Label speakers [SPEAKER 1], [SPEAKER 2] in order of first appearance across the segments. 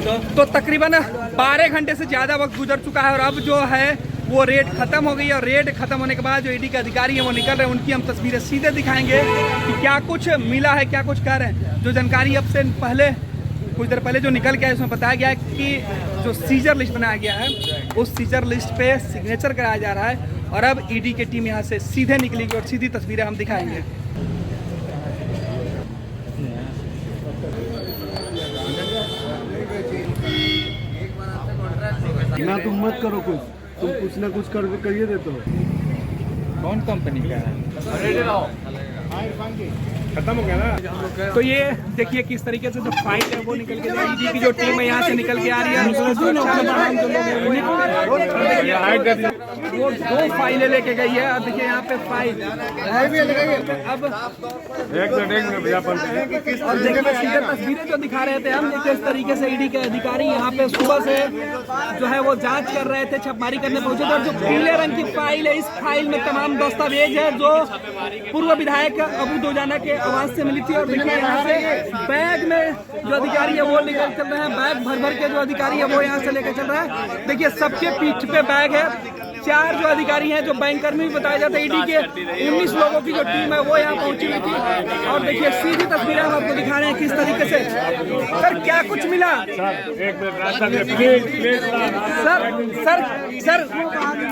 [SPEAKER 1] तो तकरीबन 12 घंटे से ज़्यादा वक्त गुजर चुका है और अब जो है वो रेड खत्म हो गई है। और रेड खत्म होने के बाद जो ईडी के अधिकारी हैं वो निकल रहे हैं, उनकी हम तस्वीरें सीधे दिखाएंगे कि क्या कुछ मिला है, क्या कुछ कर रहे हैं। जो जानकारी अब से पहले कुछ देर पहले जो निकल के आया उसमें बताया गया है कि जो सीजर लिस्ट बनाया गया है उस सीजर लिस्ट पे सिग्नेचर कराया जा रहा है और अब ईडी की टीम यहाँ से सीधे निकलेगी और सीधी तस्वीरें हम दिखाएंगे।
[SPEAKER 2] ना तुम मत करो कुछ, तुम कुछ ना कुछ करिए देते हो।
[SPEAKER 3] कौन कंपनी का है?
[SPEAKER 2] खत्म हो गया ना।
[SPEAKER 1] तो ये देखिए किस तरीके से जो फाइल है वो निकल के ईडी की जो टीम है यहाँ से निकल के आ रही है। वो 2 फाइलें लेके गई है। अब देखिए यहाँ पे फाइल अब और देखिए सीधे तस्वीरें जो दिखा रहे थे हम, किस तरीके से ईडी के अधिकारी यहाँ पे सुबह से जो है वो जांच कर रहे थे, छापेमारी करने पहुंचे थे। और जो पीले रंग की फाइल है, इस फाइल में तमाम दस्तावेज है जो पूर्व विधायक अबू दोजाना के आवास से मिली थी। और देखिए यहाँ से बैग में जो अधिकारी है वो लेकर चल रहे हैं, बैग भर भर के जो अधिकारी है वो यहाँ से लेकर चल रहा है। देखिए सबके पीठ पे बैग है। 4 जो अधिकारी हैं जो बैंककर्मी बताए जाते हैं ईडी के, 19 लोगों की जो टीम है वो यहाँ पहुंची हुई थी। और देखिए सीधी तस्वीरें हम आपको दिखा रहे हैं किस तरीके से। सर क्या कुछ मिला?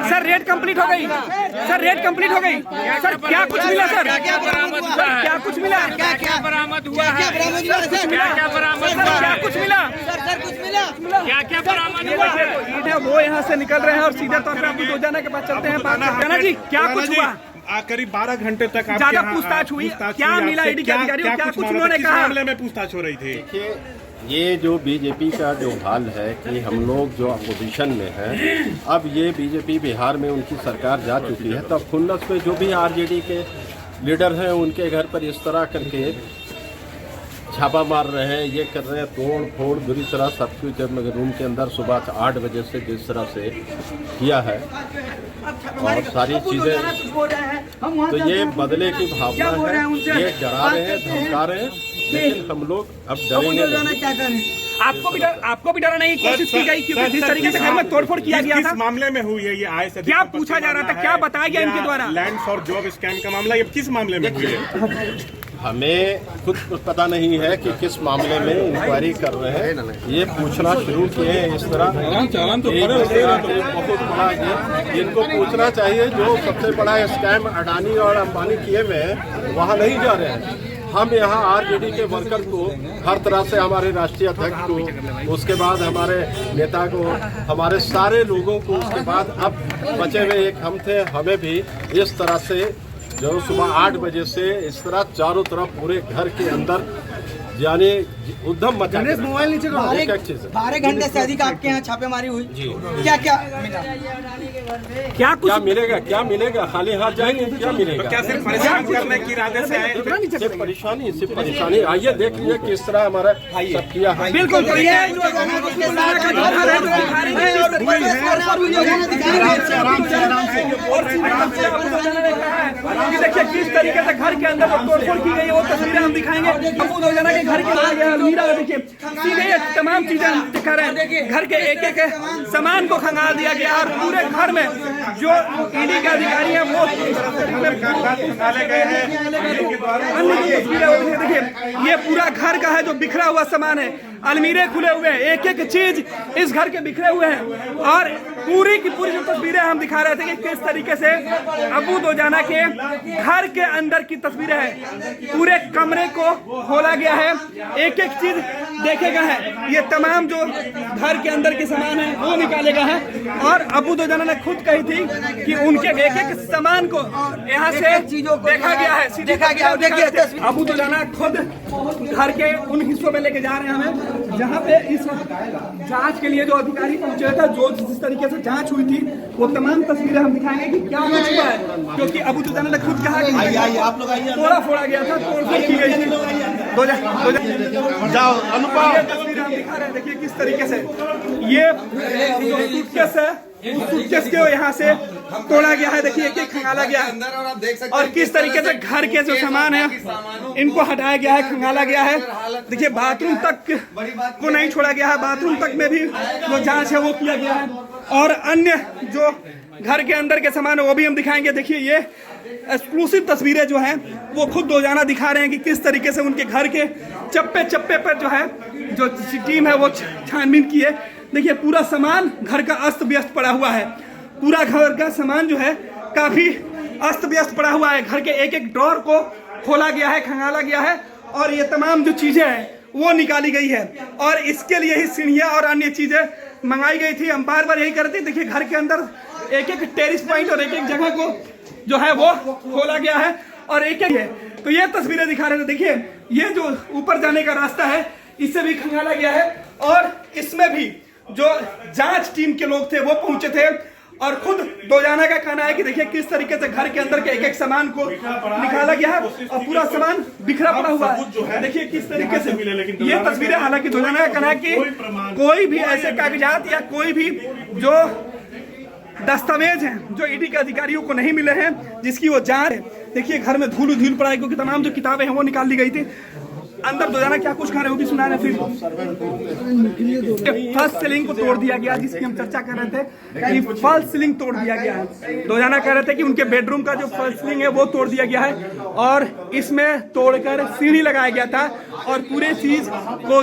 [SPEAKER 1] सर रेड कंप्लीट हो गई। सर रेड कंप्लीट हो गई। सर क्या कुछ मिला? सर क्या कुछ मिला?
[SPEAKER 3] क्या बरामद हुआ है?
[SPEAKER 1] क्या कुछ मिला?
[SPEAKER 3] क्या बरामद हुआ है?
[SPEAKER 1] वो यहाँ से निकल रहे हैं और सीधे तौर पर अबू दोजाना के पास चलते हैं। राणा जी क्या कुछ हुआ?
[SPEAKER 2] करीब 12 घंटे तक
[SPEAKER 1] ज्यादा पूछताछ हुई, क्या मिला ईडी के अधिकारियों? क्या कुछ उन्होंने कहा?
[SPEAKER 2] मामले में पूछताछ हो रही थी।
[SPEAKER 4] देखिए, ये जो बीजेपी का जो हाल है कि हम लोग जो अपोजिशन में हैं, अब ये बीजेपी बिहार में उनकी सरकार जा चुकी है, तब खुन्नस पे जो भी आरजेडी के लीडर हैं उनके घर पर इस तरह करके छापा मार रहे हैं, ये कर रहे हैं, तोड़ फोड़ बुरी तरह सब कुछ रूम के अंदर सुबह 8 बजे से जिस तरह से किया है और सारी चीज़ें, तो ये बदले की भावना है, ये डरा रहे हैं, धमका रहे हैं, लेकिन हम लोग अब डरेंगे नहीं।
[SPEAKER 1] आपको भी डराने की कोशिश की गई क्योंकि जिस तरीके से घर में तोड़फोड़ किया गया था।
[SPEAKER 2] किस मामले में हुई है ये? आय से
[SPEAKER 1] क्या पूछा जा रहा था, क्या बताया गया इनके द्वारा?
[SPEAKER 2] लैंड फॉर जॉब स्कैम का मामला, ये किस मामले में हुई है?
[SPEAKER 4] हमें खुद पता नहीं है कि किस मामले में इंक्वायरी कर रहे हैं। ये पूछना शुरू किए हैं इस तरह, बहुत बड़ा ये इनको पूछना चाहिए। जो सबसे बड़ा स्कैम अडानी और अंबानी किए हुए हैं वहाँ नहीं जा रहे हैं। हम यहाँ आरजेडी के वर्कर को हर तरह से, हमारे राष्ट्रीय अध्यक्ष को, उसके बाद हमारे नेता को, हमारे सारे लोगों को, उसके बाद अब बचे हुए एक हम थे, हमें भी इस तरह से जो सुबह 8 बजे से इस तरह चारों तरफ पूरे घर के अंदर यानी उद्यम मचा।
[SPEAKER 5] मोबाइल नीचे 12 घंटे से अधिक आपके यहाँ छापेमारी हुई जी। क्या क्या मिला?
[SPEAKER 4] क्या मिलेगा? क्या मिलेगा? खाली हाथ जाएंगे? क्या मिलेगा?
[SPEAKER 2] क्या सिर्फ परेशान करने की इरादे से आए?
[SPEAKER 4] सिर्फ परेशानी। आइए देख लीजिए किस तरह हमारा सब किया है।
[SPEAKER 1] बिल्कुल देखिए किस तरीके से घर के अंदर तोड़फोड़ की गई है, वो तस्वीरें हम दिखाएंगे। अबू दोजाना के घर के अंदर अलमीरा देखिए सीधे तमाम चीजें दिखा रहे हैं। घर के एक एक सामान को खंगाल दिया गया और पूरे घर में जो ईडी के अधिकारी हैं वो देखिए ये पूरा घर का है जो बिखरा हुआ सामान है। अलमीरे खुले हुए हैं, एक एक चीज इस घर के बिखरे हुए हैं। और पूरी की पूरी जो तस्वीरें हम दिखा रहे थे कि किस तरीके से अबू दोजाना के घर के अंदर की तस्वीरें हैं। पूरे कमरे को खोला गया है, एक एक चीज देखेगा है। ये तमाम जो घर के अंदर के सामान है वो निकालेगा है। और अबू दोजाना ने खुद कही थी कि उनके एक एक सामान को यहाँ से देखा गया है, देखा गया। देखिए अबू दोजाना खुद घर के उन हिस्सों में लेके जा रहे हैं हमें जहाँ पे इस जांच के लिए जो अधिकारी पहुंचे थे, जो जिस तरीके से जांच हुई थी, वो तमाम तस्वीरें हम दिखाएंगे कि क्या कुछ हुआ है। क्योंकि अबू दोजाना ने खुद कहा कि आप लोग तोड़ा फोड़ा गया था, तोड़फोड़ की गई थी।
[SPEAKER 2] जाओ अनुपम,
[SPEAKER 1] तस्वीरें हम दिखा रहे हैं। देखिए किस तरीके से ये जो सूटकेस है सूटकेस को यहाँ से तोड़ा गया है। देखिए एक एक खंगाला गया है और किस तरीके से घर के जो सामान है इनको हटाया गया है, खंगाला गया है। देखिए बाथरूम तक को नहीं छोड़ा गया है, बाथरूम तक में भी जो जांच है वो किया गया है और अन्य जो घर के अंदर के सामान है वो भी हम दिखाएंगे। देखिए ये एक्सक्लूसिव तस्वीरें जो हैं वो खुद रोजाना दिखा रहे हैं कि किस तरीके से उनके घर के चप्पे चप्पे पर जो है जो टीम है वो छानबीन की है। देखिए पूरा सामान घर का अस्त व्यस्त पड़ा हुआ है, पूरा घर का सामान जो है काफी अस्त व्यस्त पड़ा हुआ है। घर के एक एक ड्रॉर को खोला गया है, खंगाला गया है और ये तमाम जो चीजें हैं वो निकाली गई है और इसके लिए ही सीढ़ियां और अन्य चीजें मंगाई गई थी। हम बार बार यही करते, देखिए घर के अंदर एक एक टेरिस पॉइंट और एक एक जगह को जो है वो खोला गया है और एक एक है। तो ये तस्वीरें दिखा रहे थे। देखिए ये जो ऊपर जाने का रास्ता है इससे भी खंगाला गया है और इसमें भी जो जांच टीम के लोग थे वो पहुंचे थे और खुद रोजाना का कहना है कि देखिए किस तरीके से घर के अंदर के एक एक सामान को निकाला गया है और पूरा सामान बिखरा पड़ा हुआ है। देखिए किस तरीके से ये तस्वीरें, हालांकि रोजाना का कहना है कि कोई भी ऐसे कागजात या कोई भी जो दस्तावेज हैं जो ईडी के अधिकारियों को नहीं मिले हैं जिसकी वो जांच है। देखिए घर में धूल पड़ा है क्योंकि तमाम जो किताबें हैं वो निकाल ली गई थी। अंदर रोजाना क्या कुछ खा रहे हो भी सुना रहे। फिर फर्स्ट सीलिंग को तोड़ दिया गया जिसकी हम चर्चा कर रहे थे कि फर्स्ट सीलिंग तोड़ दिया गया है। रोजाना कह रहे थे कि उनके बेडरूम का जो फर्स्ट सीलिंग है वो तोड़ दिया गया है और इसमें तोड़कर सीढ़ी लगाया गया था और पूरे चीज को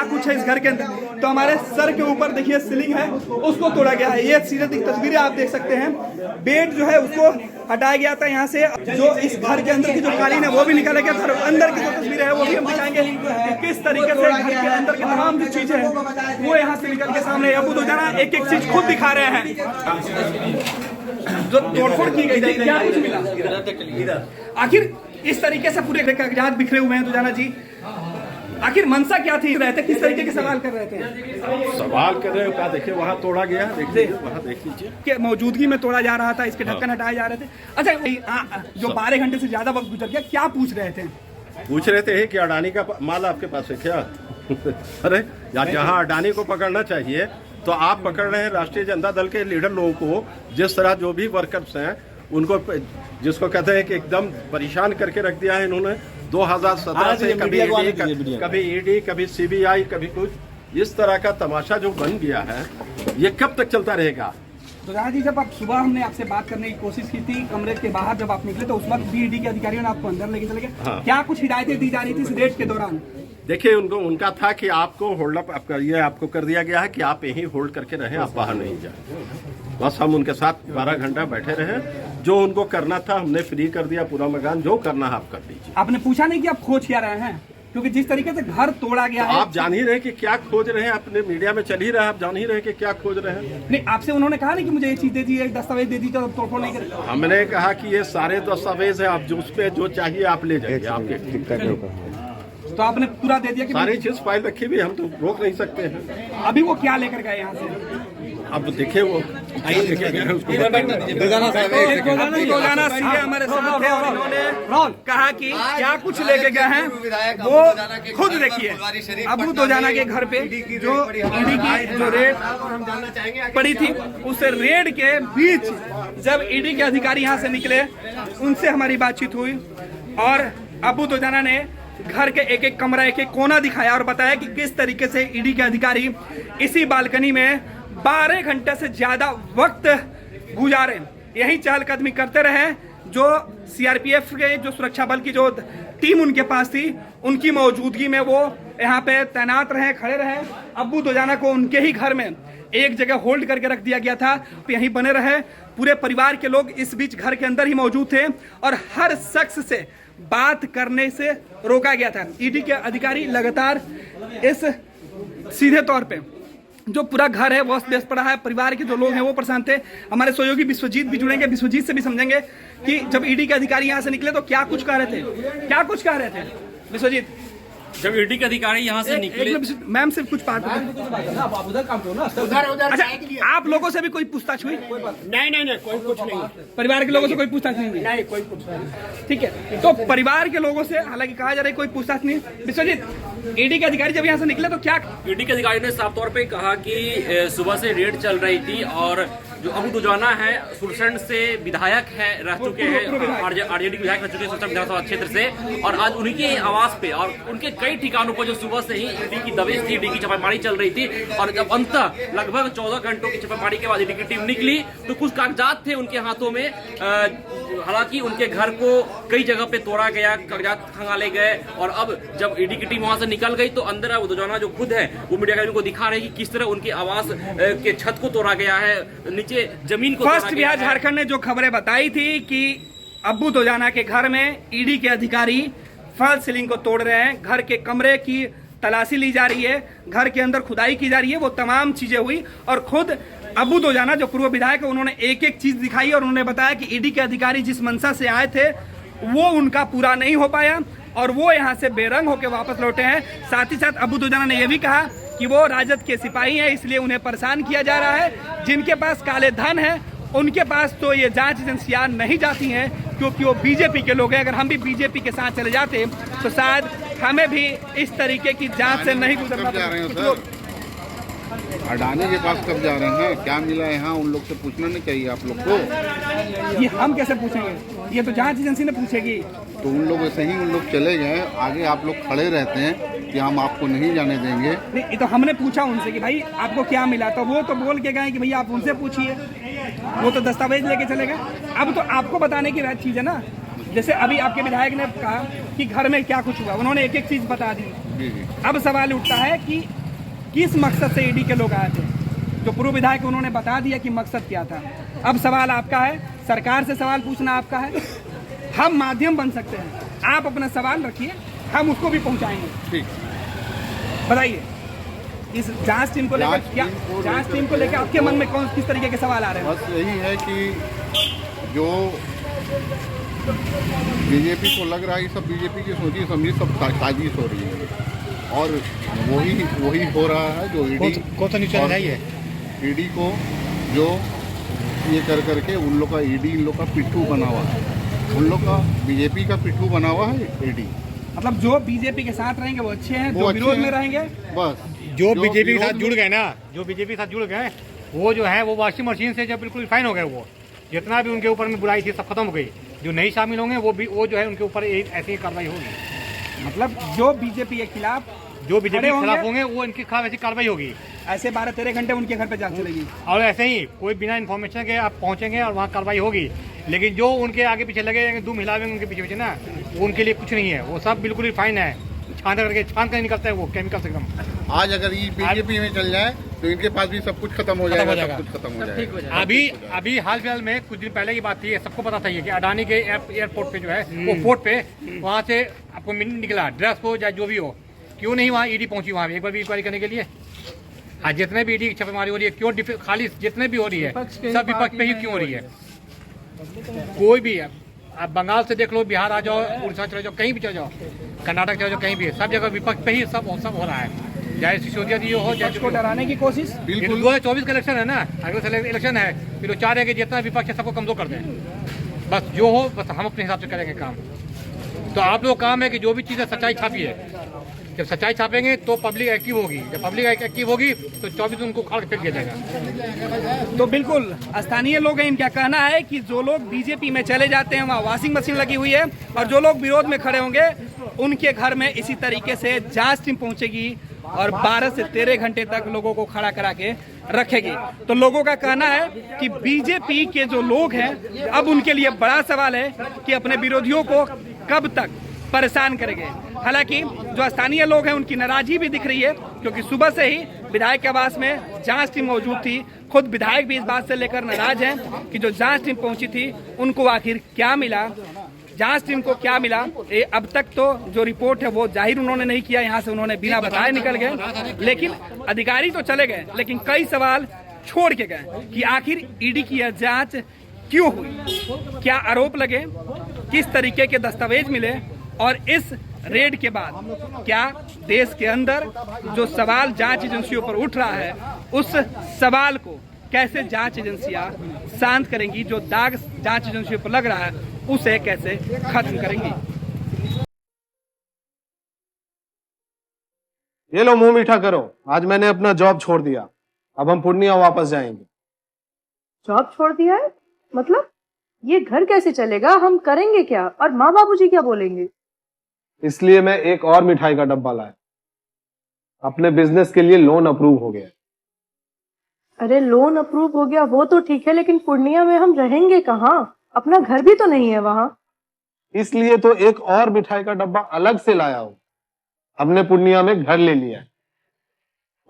[SPEAKER 1] कुछ है इस घर के अंदर। तो हमारे सर के ऊपर देखिए सीलिंग है उसको तोड़ा गया है। ये सीधे तस्वीरें आप देख सकते हैं। बेड जो है उसको हटाया गया था यहाँ से। जो इस घर के अंदर की जो कालीन है वो भी निकाला गया था। अंदर की जो तस्वीरें है वो भी हम दिखाएंगे कि किस तरीके से घर के अंदर की तमाम जो चीजें हैं वो यहाँ से निकल के सामने अबू रोजाना एक एक चीज खुद दिखा रहे हैं। जो तोड़फोड़ की गई थी क्या कुछ मिला? आखिर इस तरीके से पूरे कागजात बिखरे हुए हैं रोजाना जी, आखिर मंशा क्या थी? रहते किस तरीके के सवाल कर रहे थे?
[SPEAKER 4] सवाल कर रहे हो क्या? देखिए वहाँ तोड़ा गया, देखिए वहाँ देख लीजिए
[SPEAKER 1] कि मौजूदगी में तोड़ा जा रहा था, इसके ढक्कन हटाए जा रहे थे। अच्छा जो 12 घंटे से ज्यादा वक्त गुजर गया, क्या पूछ रहे थे?
[SPEAKER 4] पूछ रहे थे कि अडानी का माल आपके पास है क्या? अरे यार जहाँ अडानी को पकड़ना चाहिए तो आप पकड़ रहे हैं राष्ट्रीय जनता दल के लीडर लोगों को। जिस तरह जो भी वर्कर्स हैं उनको जिसको कहते हैं कि एकदम परेशान करके रख दिया है इन्होंने 2017 से। कभी ईडी कभी सीबीआई कभी कुछ, इस तरह का तमाशा जो बन गया है ये कब तक चलता रहेगा?
[SPEAKER 1] तो राजा जी जब आप सुबह हमने आपसे बात करने की कोशिश की थी कमरे के बाहर जब आप निकले तो उस वक्त भी ईडी के अधिकारियों ने आपको अंदर लेके चले गए।
[SPEAKER 4] हाँ।
[SPEAKER 1] क्या कुछ हिदायतें दी जा रही थी इस रेड के दौरान?
[SPEAKER 4] देखिए उनका था कि आपको होल्ड अप आपको कर दिया गया है कि आप यहीं होल्ड करके रहें, आप बाहर नहीं जाए। बस हम उनके साथ 12 घंटा बैठे रहे। जो उनको करना था हमने फ्री कर दिया पूरा मकान। जो करना है आप कर दीजिए।
[SPEAKER 1] आपने पूछा नहीं कि आप खोज क्या रहे हैं? क्योंकि जिस तरीके से घर तोड़ा गया है
[SPEAKER 4] आप जान ही रहे कि क्या खोज रहे हैं। अपने मीडिया में चल ही रहा है, आप जान ही रहे कि क्या खोज रहे हैं।
[SPEAKER 1] नहीं आपसे उन्होंने कहा नहीं कि मुझे ये चीज दे दीजिए, दस्तावेज दे दीजिए, तो तोड़फोड़ नहीं करें?
[SPEAKER 4] हमने कहा कि ये सारे दस्तावेज है, आप जो उस पे जो चाहिए आप ले जाइए। आपके
[SPEAKER 1] तो आपने पूरा दे दिया कि
[SPEAKER 4] सारी चीज फाइल रखी हुई, हम तो रोक नहीं सकते हैं।
[SPEAKER 1] अभी वो क्या लेकर गए यहाँ से?
[SPEAKER 4] अब देखिए वो
[SPEAKER 1] रोजाना सीधे हमारे साथ थे और इन्होंने कहा कि क्या कुछ लेके गए हैं वो खुद देखिए। अबू रोजाना के घर पे जो ईडी की जो रेड पड़ी थी उस रेड के बीच जब ईडी के अधिकारी यहाँ से निकले उनसे हमारी बातचीत हुई और अबू रोजाना ने घर के एक एक कमरा एक एक कोना दिखाया और बताया कि किस तरीके से ईडी के अधिकारी इसी बालकनी में 12 घंटे से ज्यादा वक्त गुजारे, यही चहलकदमी करते रहे। जो सीआरपीएफ के जो सुरक्षा बल की जो टीम उनके पास थी उनकी मौजूदगी में वो यहाँ पे तैनात रहे, खड़े रहे। अबू रोजाना को उनके ही घर में एक जगह होल्ड करके रख दिया गया था, यहीं बने रहे। पूरे परिवार के लोग इस बीच घर के अंदर ही मौजूद थे और हर शख्स से बात करने से रोका गया था। ईडी के अधिकारी लगातार इस सीधे तौर पे जो पूरा घर है वो व्यस्त पड़ा है, परिवार के जो लोग हैं वो परेशान थे। हमारे सहयोगी विश्वजीत भी जुड़ेंगे, विश्वजीत से भी समझेंगे कि जब ईडी के अधिकारी यहाँ से निकले तो क्या कुछ कह रहे थे, क्या कुछ कह रहे थे विश्वजीत?
[SPEAKER 6] जब ईडी के अधिकारी यहाँ से निकले,
[SPEAKER 1] मैम सिर्फ कुछ बात अच्छा, आप लोगों से भी कोई पूछताछ हुई?
[SPEAKER 6] नहीं कोई कुछ नहीं।
[SPEAKER 1] परिवार के लोगों से कोई पूछताछ नहीं हुई?
[SPEAKER 6] नहीं कोई कुछ नहीं।
[SPEAKER 1] ठीक है, तो परिवार के लोगों से हालांकि कहा जा रहा है कोई पूछताछ नहीं। विश्वजीत ईडी के अधिकारी जब यहाँ से निकले तो क्या
[SPEAKER 6] ईडी के अधिकारी ने साफ तौर पे कहा कि सुबह से रेड चल रही थी और जो अबू दुजाना है सुरसंड से विधायक है रह चुके हैं, आरजेडी विधायक रह चुके हैं सुरसंड विधानसभा क्षेत्र से, और आज उन्हीं के आवास पे और उनके कई ठिकानों पर जो सुबह से ही ईडी की दबिश थी, ईडी की छापेमारी चल रही थी। और जब अंततः लगभग 14 घंटों की छापेमारी के बाद ईडी की टीम निकली तो कुछ कागजात थे उनके हाथों में। हालांकि उनके घर को कई जगह पे तोड़ा गया, कागजात खंगाले गए, और अब जब ईडी की टीम वहां से निकल गई तो अंदर अबू दुजाना जो खुद है वो मीडियाकर्मी को दिखा रहे हैं कि किस तरह उनके आवास के छत को तोड़ा गया है, नीचे जमीन को
[SPEAKER 1] फर्स्ट बिहार झारखंड ने जो खबरें बताई थी कि अब्बू दुजाना के घर में ईडी के अधिकारी फॉल्स सीलिंग को तोड़ रहे हैं, घर के कमरे की तलाशी ली जा रही है, घर के अंदर खुदाई की जा रही है, वो तमाम चीजें हुई। और खुद अब्बू दुजाना जो पूर्व विधायक है उन्होंने एक एक चीज दिखाई और उन्होंने बताया कि ईडी के अधिकारी जिस मंशा से आए थे वो उनका पूरा नहीं हो पाया और वो यहाँ से बेरंग होकर वापस लौटे हैं। साथ ही साथ अब्बू दुजाना ने यह भी कहा कि वो राजद के सिपाही हैं, इसलिए उन्हें परेशान किया जा रहा है। जिनके पास काले धन है उनके पास तो ये जांच एजेंसियां नहीं जाती हैं क्योंकि वो बीजेपी के लोग हैं। अगर हम भी बीजेपी के साथ चले जाते तो शायद हमें भी इस तरीके की जांच से नहीं गुजरना पड़ता।
[SPEAKER 7] अडानी के पास कब जा रहे हैं, क्या मिला है यहाँ, उन लोग से पूछना नहीं चाहिए आप लोग को?
[SPEAKER 1] ये हम कैसे पूछेंगे, ये तो जांच एजेंसी ने पूछेगी।
[SPEAKER 7] तो उन लोग ऐसे ही उन लोग चले गए, आगे आप लोग खड़े रहते हैं कि हम आपको नहीं जाने देंगे।
[SPEAKER 1] नहीं, ये तो हमने पूछा उनसे कि भाई आपको क्या मिला, तो वो तो बोल के गए कि भैया आप उनसे पूछिए, वो तो दस्तावेज लेके चले गए। अब तो आपको बताने की चीज़ है ना, जैसे अभी आपके विधायक ने कहा कि घर में क्या कुछ हुआ, उन्होंने एक एक चीज़ बता दी। अब सवाल उठता है कि किस मकसद से ईडी के लोग आए थे। जो पूर्व विधायक उन्होंने बता दिया कि मकसद क्या था। अब सवाल आपका है, सरकार से सवाल पूछना आपका है, हम माध्यम बन सकते हैं, आप अपना सवाल रखिए, हम उसको भी पहुंचाएंगे।
[SPEAKER 7] ठीक,
[SPEAKER 1] बताइए इस जांच टीम को लेकर क्या, जांच टीम को लेकर आपके मन में कौन किस तरीके के सवाल आ रहे हैं?
[SPEAKER 7] बस यही है कि जो बीजेपी को लग रहा है सब बीजेपी की सोची समझी सब साजिश हो रही है और वही हो रहा है जो ईडी को जो ये कर करके उन लोग का ईडी इन लोग का पिट्ठू बना हुआ है, उन लोग का बीजेपी का पिट्ठू बना हुआ है ईडी।
[SPEAKER 1] मतलब जो बीजेपी के साथ रहेंगे वो अच्छे हैं, जो विरोध में रहेंगे
[SPEAKER 7] बस
[SPEAKER 8] जो बीजेपी के साथ जुड़ गए ना, जो बीजेपी के साथ जुड़ गए वो जो है वो वॉशिंग मशीन से जब बिल्कुल फाइन हो गए, वो जितना भी उनके ऊपर में बुराई थी सब खत्म हो गई। जो नहीं शामिल होंगे वो जो है उनके ऊपर ऐसी कार्रवाई होगी।
[SPEAKER 1] मतलब जो बीजेपी के खिलाफ,
[SPEAKER 8] जो बीजेपी के खिलाफ होंगे वो इनके खिलाफ ऐसी कार्रवाई होगी।
[SPEAKER 1] ऐसे 12-13 घंटे उनके घर पे जांच चलेगी
[SPEAKER 8] और ऐसे ही कोई बिना इन्फॉर्मेशन के आप पहुंचेंगे और वहाँ कार्रवाई होगी। लेकिन जो उनके आगे पीछे लगे रहेंगे, दुम हिलावेंगे उनके पीछे पीछे ना, वो उनके लिए कुछ नहीं है, वो सब बिल्कुल ही फाइन है, छान कर निकलता है वो केमिकल एकदम।
[SPEAKER 7] आज अगर ये बीजेपी में चल जाए तो इनके पास भी सब कुछ खत्म हो जाएगा, सब कुछ खत्म हो जाएगा।
[SPEAKER 8] अभी हाल फिलहाल में कुछ दिन पहले की बात थी, सबको पता था ये कि अडानी के एयरपोर्ट पे जो है वो पोर्ट पे वहाँ से आपको निकला ड्रेस हो या जो भी हो, क्यों नहीं वहाँ ईडी पहुंची वहाँ एक बार भी इंक्वायरी करने के लिए। आज जितने भी ईडी की छापेमारी हो रही है क्यों खाली जितने भी हो रही है सब विपक्ष पे ही क्यों हो रही है? कोई भी आप बंगाल से देख लो, बिहार आ जाओ, उड़ीसा चले जाओ, कहीं भी चले जाओ, कर्नाटक चले जाओ, कहीं भी सब जगह विपक्ष पे ही सब हो रहा है। चाहे सिसोदिया जी हो, चाहे
[SPEAKER 1] को डराने की कोशिश।
[SPEAKER 8] 2024 का इलेक्शन है ना, अगले इलेक्शन है, फिर वो चाह रहे कि जितना विपक्ष है सबको कमजोर कर दें। बस जो हो बस हम अपने हिसाब से करेंगे काम। तो आप लोग काम है कि जो भी चीज़ है सच्चाई छापिए। जब सच्चाई छापेंगे तो पब्लिक एक्टिव होगी, जब पब्लिक एक्टिव होगी तो 24 उनको उखाड़ के फेंक दिया जाएगा।
[SPEAKER 1] तो बिल्कुल स्थानीय लोग हैं, इनका कहना है कि जो लोग बीजेपी में चले जाते हैं वहाँ वॉशिंग मशीन लगी हुई है और जो लोग विरोध में खड़े होंगे उनके घर में इसी तरीके से जांच टीम पहुंचेगी और 12 से 13 घंटे तक लोगों को खड़ा करा के रखेगी। तो लोगों का कहना है कि बीजेपी के जो लोग हैं अब उनके लिए बड़ा सवाल है कि अपने विरोधियों को कब तक परेशान करेंगे। हालांकि जो स्थानीय लोग हैं उनकी नाराजगी भी दिख रही है क्योंकि सुबह से ही विधायक के आवास में जांच टीम मौजूद थी। खुद विधायक भी इस बात से लेकर नाराज हैं कि जो जांच टीम पहुंची थी उनको आखिर क्या मिला, जांच टीम को क्या मिला। अब तक तो जो रिपोर्ट है वो जाहिर उन्होंने नहीं किया, यहाँ से उन्होंने बिना बताए निकल गए। लेकिन अधिकारी तो चले गए लेकिन कई सवाल छोड़ के गए कि आखिर ईडी की यह जांच क्यों हुई, क्या आरोप लगे, किस तरीके के दस्तावेज मिले और इस रेड के बाद क्या देश के अंदर जो सवाल जांच एजेंसियों पर उठ रहा है उस सवाल को कैसे जांच एजेंसियां शांत करेंगी, जो दाग जांच एजेंसियों पर लग रहा है उसे कैसे खत्म करेंगी।
[SPEAKER 2] ये लो मुंह मीठा करो, आज मैंने अपना जॉब छोड़ दिया, अब हम पूर्णिया वापस जाएंगे।
[SPEAKER 9] जॉब छोड़ दिया है? मतलब ये घर कैसे चलेगा, हम करेंगे क्या, और माँ बाबूजी क्या बोलेंगे?
[SPEAKER 2] इसलिए मैं एक और मिठाई का डब्बा लाया, अपने बिजनेस के लिए लोन अप्रूव हो गया।
[SPEAKER 9] अरे लोन अप्रूव हो गया वो तो ठीक है, लेकिन पूर्णिया में हम रहेंगे कहाँ? अपना घर भी तो नहीं है वहाँ।
[SPEAKER 2] इसलिए तो एक और मिठाई का डब्बा अलग से लाया हूँ। हमने पूर्णिया में घर ले लिया है,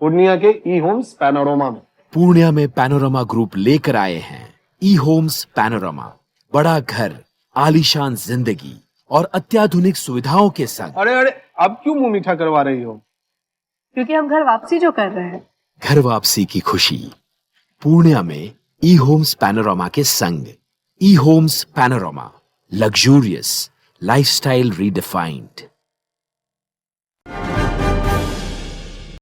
[SPEAKER 2] पूर्णिया के ई होम्स पैनोरमा में।
[SPEAKER 10] पूर्णिया में पैनोरमा ग्रुप लेकर आए हैं ई होम्स पैनोरमा, बड़ा घर, आलीशान जिंदगी और अत्याधुनिक सुविधाओं के संग।
[SPEAKER 2] अरे अरे अब क्यों मुंह मीठा करवा रही हो?
[SPEAKER 9] क्योंकि हम घर वापसी जो कर रहे हैं।
[SPEAKER 10] घर वापसी की खुशी पूर्णिया में ई होम्स पैनोरमा के संग। E homes panorama, luxurious lifestyle redefined.